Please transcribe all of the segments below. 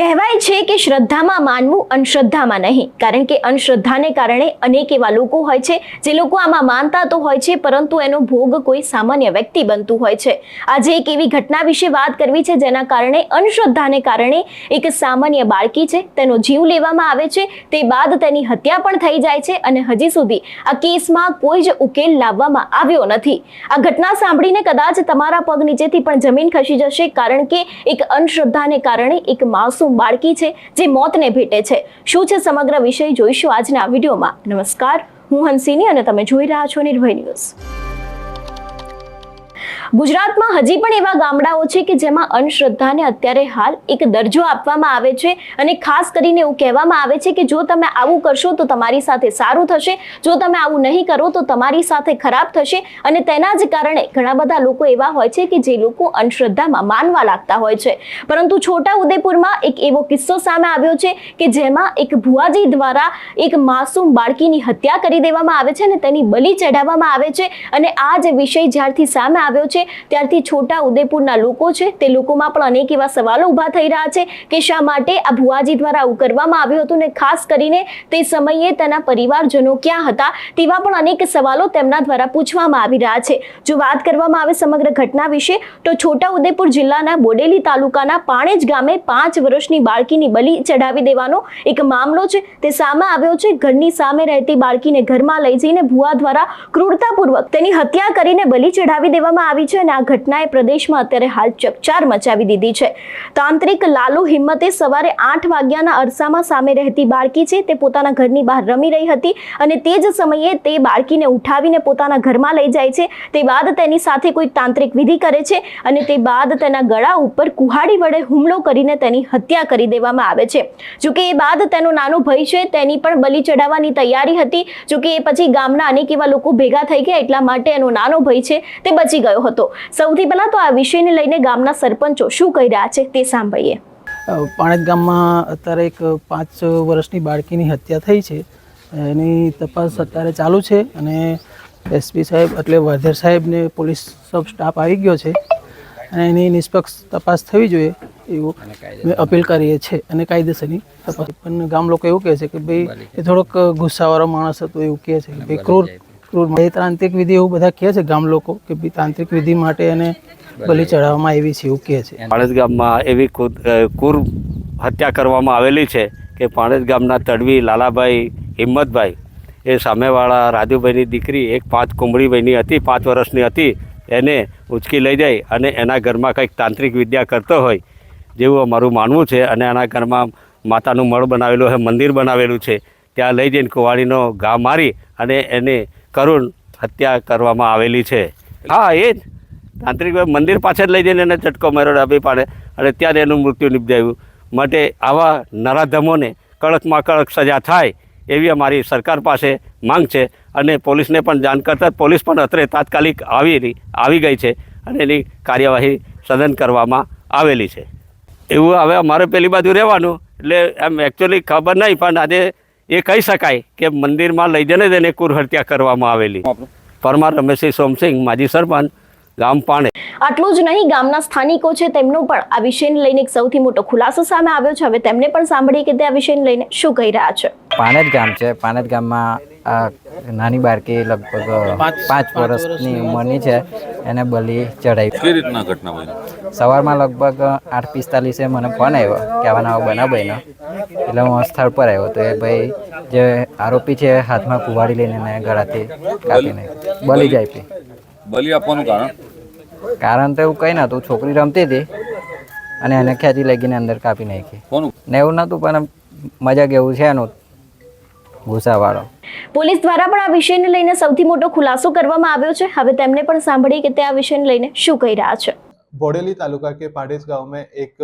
કહેવાય છે કે શ્રદ્ધામાં માનવું અંધશ્રદ્ધામાં નહીં, કારણ કે અંધશ્રદ્ધાને કારણે અનેક એવા લોકો હોય છે જે લોકો આમાં માનતા તો હોય છે, પરંતુ એનો ભોગ કોઈ સામાન્ય વ્યક્તિ બનતું હોય છે. આજે એક એવી ઘટના વિશે વાત કરવી છે જેના કારણે અંધશ્રદ્ધાને કારણે એક સામાન્ય બાળકી છે તેનો જીવ લેવામાં આવે છે, તે બાદ તેની હત્યા પણ થઈ જાય છે અને હજી સુધી આ કેસમાં કોઈ જ ઉકેલ લાવવામાં આવ્યો નથી. આ ઘટના સાંભળીને કદાચ તમારા પગ નીચેથી પણ જમીન ખસી જશે, કારણ કે એક અંધશ્રદ્ધાને કારણે એક માસૂમ બાળકી છે જે મોતને ભેટે છે. શું છે સમગ્ર વિષય જોઈશું આજના વિડીયોમાં. નમસ્કાર, હું હંસિની અને તમે જોઈ રહ્યા છો નિર્ભય ન્યૂઝ. ગુજરાતમાં હજી પણ એવા ગામડાઓ છે કે જેમાં અંધશ્રદ્ધાને અત્યારે હાલ એક દરજ્જો આપવામાં આવે છે અને ખાસ કરીને એવું કહેવામાં આવે છે કે જો તમે આવું કરશો તો તમારી સાથે સારું થશે, જો તમે આવું નહીં કરો તો તમારી સાથે ખરાબ થશે. અને તેના જ કારણે ઘણા બધા લોકો એવા હોય છે કે જે લોકો અંધશ્રદ્ધામાં માનવા લાગતા હોય છે. પરંતુ છોટા ઉદેપુરમાં એક એવો કિસ્સો સામે આવ્યો છે કે જેમાં એક ભુવાજી દ્વારા એક માસૂમ બાળકીની હત્યા કરી દેવામાં આવે છે અને તેની બલિ ચઢાવવામાં આવે છે. અને આ જ વિષય જ્યારથી સામે આવ્યો છે ત્યારથી છોટા ઉદેપુરના લોકો છે તે લોકોમાં પણ અનેક એવા સવાલો ઉભા થઈ રહ્યા છે કે શા માટે આ ભુવાજી દ્વારા આવું કરવામાં આવ્યું હતું, ને ખાસ કરીને તે સમયે તેના પરિવારજનો ક્યાં હતા તેવા પણ અનેક સવાલો તેમના દ્વારા પૂછવામાં આવી રહ્યા છે. જો વાત કરવામાં આવે સમગ્ર ઘટના વિશે તો છોટા ઉદેપુર જિલ્લાના બોડેલી તાલુકાના પાણેજ ગામે 5 વર્ષની બાળકીની બલિ ચઢાવી દેવાનો એક મામલો છે તે સામે આવ્યો છે. ઘરની સામે રહેતી બાળકીને ઘરમાં લઈ જઈને ભુવા દ્વારા ક્રૂરતાપૂર્વક તેની હત્યા કરીને બલિ ચઢાવી દેવામાં આવી છે અને આ ઘટનાએ પ્રદેશમાં અત્યારે હાલ ચકચાર મચાવી દીધી છે. તાંત્રિક લાલુ હિંમતે સવારે 8 વાગ્યાના અરસામાં સામે રહેતી બાળકી છે તે પોતાના ઘરની બહાર રમી રહી હતી અને તે જ સમયે તે બાળકીને ઉઠાવીને પોતાના ઘરમાં લઈ જાય છે. તે બાદ તેની સાથે કોઈ તાંત્રિક વિધિ કરે છે અને તે બાદ તેના ગળા ઉપર કુહાડી વડે હુમલો કરીને તેની હત્યા કરી દેવામાં આવે છે. જોકે એ બાદ તેનો નાનો ભાઈ છે તેની પણ બલિ ચઢાવવાની તૈયારી હતી. જોકે એ પછી ગામના અનેક એવા લોકો ભેગા થઈ ગયા એટલા માટે એનો નાનો ભાઈ છે તે બચી ગયો હતો. સૌથી પહેલા તો આ વિષયને લઈને ગામના સરપંચો શું કહી રહ્યા છે તે સાંભળીએ. પાણેજ ગામમાં અત્યારે એક 5 વર્ષની બાળકીની હત્યા થઈ છે, એની તપાસ અત્યારે ચાલુ છે અને એસપી સાહેબ એટલે વાધેર સાહેબને પોલીસ સબ સ્ટાફ આવી ગયો છે અને એની નિષ્પક્ષ તપાસ થવી જોઈએ એવું અમે અપીલ કરીએ છીએ અને કાયદેસરની તપાસ. પણ ગામ લોકો એવું કહે છે કે ભાઈ એ થોડોક ગુસ્સાવાળો માણસ હતો એવું કહે છે કે ભાઈ ક્રૂર તાંત્રિક વિધિ એવું બધા કહે છે ગામ લોકો કે ભાઈ તાંત્રિક વિધિ માટે એને બલિ ચઢાવવામાં આવી છે એવું કહે છે. પાણેજ ગામમાં એવી ક્રૂર હત્યા કરવામાં આવેલી છે કે પાણેજ ગામના તડવી લાલાભાઈ હિંમતભાઈ એ સામેવાળા રાજુભાઈની દીકરી એક 5 કુંબળીભાઈની હતી, 5 વર્ષની હતી, એને ઉચકી લઈ જાય અને એના ઘરમાં કંઈક તાંત્રિક વિદ્યા કરતો હોય જેવું અમારું માનવું છે. અને એના ઘરમાં માતાનું મળ બનાવેલું છે, મંદિર બનાવેલું છે, ત્યાં લઈ જઈને કુવાડીનો ઘા મારી અને એને કરુણ હત્યા કરવામાં આવેલી છે. હા, એ જ તાંત્રિક મંદિર પાછળ લઈ જઈને એને ચટકો માર્યો ડાબી પાડે અને ત્યાં એનું મૃત્યુ નિપજાયું. માટે આવા નરાધમોને કડકમાં કડક સજા થાય એવી અમારી સરકાર પાસે માંગ છે અને પોલીસને પણ જાણ કરતાં પોલીસ પણ અત્રે તાત્કાલિક આવી ગઈ છે અને એની કાર્યવાહી સઘન કરવામાં આવેલી છે. એવું હવે અમારે પેલી બાજુ રહેવાનું એટલે એમ એકચ્યુઅલી ખબર નહીં, પણ આજે એ કહી શકાય કે મંદિરમાં લઈ જઈને જ એને ક્રૂર હત્યા કરવામાં આવેલી. પરમાર રમેશસિંહ સોમસિંહ, માજી સરપંચ, ગામ પાણેજ. આટલું જ નહીં, ગામના સ્થાનિકો છે તેમનો પણ આ વિષયને લઈને એક સૌથી મોટો ખુલાસો સામે આવ્યો છે. હવે તેમને પણ સાંભળીએ કે તે આ વિષયને લઈને શું કહી રહ્યા છે. પાણેજ ગામ છે. પાણેજ ગામમાં આ નાની બાળકી લગભગ 5 વર્ષની ઉંમરની છે, એને બલિ ચઢાવી. કઈ રીતના ઘટના બની? સવારમાં લગભગ 8:45 મને ફોન આવ્યો કે આવા નવા બનાવ બન્યો. એટલે હું સ્થળ પર આવ્યો તો એ ભાઈ જે આરોપી છે હાથમાં કુવાડી લઈને એને ગળાથી કાપી નાખી, બલિ જ આપી. બલિ આપવાનું કારણ તો એવું કંઈ નહોતું, છોકરી રમતી હતી અને એને ખેંચી લઈ ગઈને અંદર કાપી નાખી. ને એવું નહોતું, પણ મજાક એવું છે એનું ગુસ્સાવાળો. પોલીસ દ્વારા પણ આ વિષયને લઈને સૌથી મોટો ખુલાસો કરવામાં આવ્યો છે. હવે તેમને પણ સાંભળીએ કે તે આ વિષયને લઈને શું કહી રહ્યા છે. बोडेली तालुका के पाड़ेज गांव में एक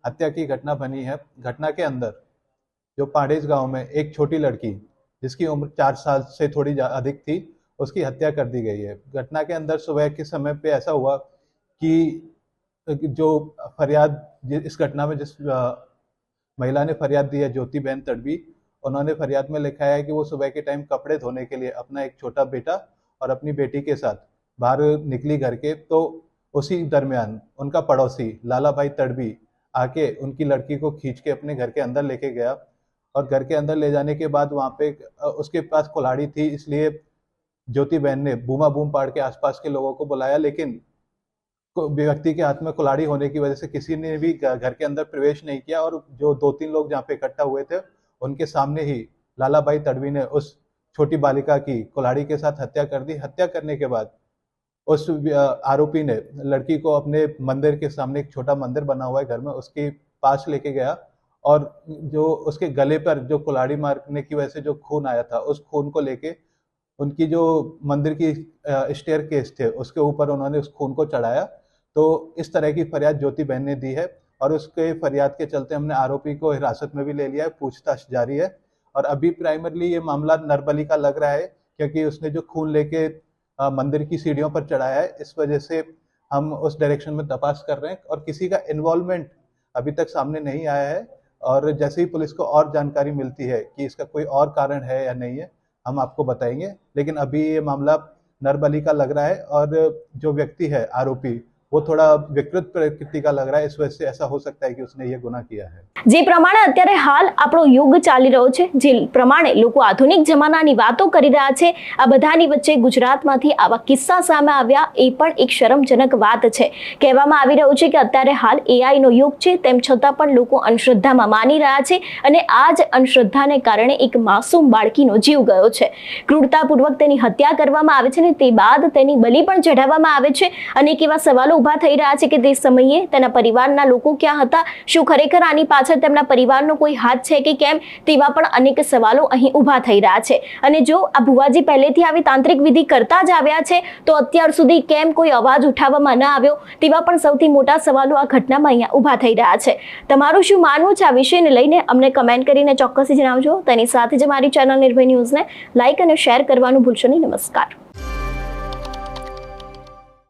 हत्या की घटना बनी है। घटना के अंदर जो पाड़ेज गांव में एक छोटी लड़की जिसकी उम्र 4 साल से थोड़ी अधिक थी, उसकी हत्या कर दी गई है। घटना के अंदर सुबह के समय पे ऐसा हुआ कि जो फरियाद इस घटना में जिस महिला ने फरियाद दी है, ज्योति बहन तड़वी, उन्होंने फरियाद में लिखा है कि वो सुबह के टाइम कपड़े धोने के लिए अपना एक छोटा बेटा और अपनी बेटी के साथ बाहर निकली घर के, तो उसी दरमियान उनका पड़ोसी लाला भाई तड़वी आके उनकी लड़की को खींच के अपने घर के अंदर लेके गया, और घर के अंदर ले जाने के बाद वहाँ पे उसके पास कुल्हाड़ी थी, इसलिए ज्योति बहन ने बूमा बूम पाड़ के आसपास के लोगों को बुलाया, लेकिन व्यक्ति के हाथ में कुल्हाड़ी होने की वजह से किसी ने भी घर के अंदर प्रवेश नहीं किया, और जो 2-3 लोग जहाँ पे इकट्ठा हुए थे उनके सामने ही लालाबाई तड़वी ने उस छोटी बालिका की कुल्हाड़ी के साथ हत्या कर दी। हत्या करने के बाद उस आरोपी ने लड़की को अपने मंदिर के सामने, एक छोटा मंदिर बना हुआ है घर में, उसके पास लेके गया, और जो उसके गले पर जो कुल्हाड़ी मारने की वजह से जो खून आया था, उस खून को लेके उनकी जो मंदिर की स्टेयरकेस थे उसके ऊपर उन्होंने उस खून को चढ़ाया। तो इस तरह की फरियाद ज्योति बहन ने दी है, और उसके फरियाद के चलते हमने आरोपी को हिरासत में भी ले लिया है, पूछताछ जारी है। और अभी प्राइमरली ये मामला नरबली का लग रहा है, क्योंकि उसने जो खून लेके मंदिर की सीढ़ियों पर चढ़ाया है, इस वजह से हम उस डायरेक्शन में तपास कर रहे हैं, और किसी का इन्वॉल्वमेंट अभी तक सामने नहीं आया है। और जैसे ही पुलिस को और जानकारी मिलती है कि इसका कोई और कारण है या नहीं है, हम आपको बताएंगे। लेकिन अभी ये मामला नरबली का लग रहा है, और जो व्यक्ति है आरोपी वो थोड़ा विकृत प्रकृति का लग रहा है, इस वजह से ऐसा हो सकता है कि उसने ये गुनाह किया है। જે પ્રમાણે અત્યારે હાલ આપણો યુગ ચાલી રહ્યો છે, જે પ્રમાણે લોકો આધુનિક જમાનાની વાતો કરી રહ્યા છે, આ બધાની વચ્ચે ગુજરાતમાંથી આવા કિસ્સા સામે આવ્યા એ પણ એક શરમજનક વાત છે। કહેવામાં આવી રહ્યું છે કે અત્યારે હાલ AI નો યુગ છે, તેમ છતાં પણ લોકો અંધશ્રદ્ધામાં માની રહ્યા છે, અને આ જ અંધશ્રદ્ધાને કારણે એક માસૂમ બાળકીનો જીવ ગયો છે। ક્રૂરતાપૂર્વક તેની હત્યા કરવામાં આવે છે, ને તે બાદ તેની બલિ પણ ચઢાવવામાં આવે છે। અનેક એવા સવાલો ઊભા થઈ રહ્યા છે કે તે સમયે તેના પરિવારના લોકો ક્યાં હતા, શું ખરેખર આની પાછળ તેમના પરિવારનો કોઈ હાથ છે કે કેમ, તેવા પણ અનેક સવાલો અહીં ઊભા થઈ રહ્યા છે। અને જો આ ભુવાજી પહેલેથી આવી તાંત્રિક વિધિ કરતા જ આવ્યા છે, તો અત્યાર સુધી કેમ કોઈ અવાજ ઉઠાવવામાં ન આવ્યો, તેવા પણ સૌથી મોટા સવાલો આ ઘટનામાં અહીંયા ઊભા થઈ રહ્યા છે। તમારું શું માનવું છે આ વિષયને લઈને અમને કમેન્ટ કરીને ચોક્કસથી જણાવજો। તેની સાથે જ અમારી ચેનલ નિર્ભય ન્યૂઝને લાઇક અને શેર કરવાનું ભૂલશો નહીં। નમસ્કાર।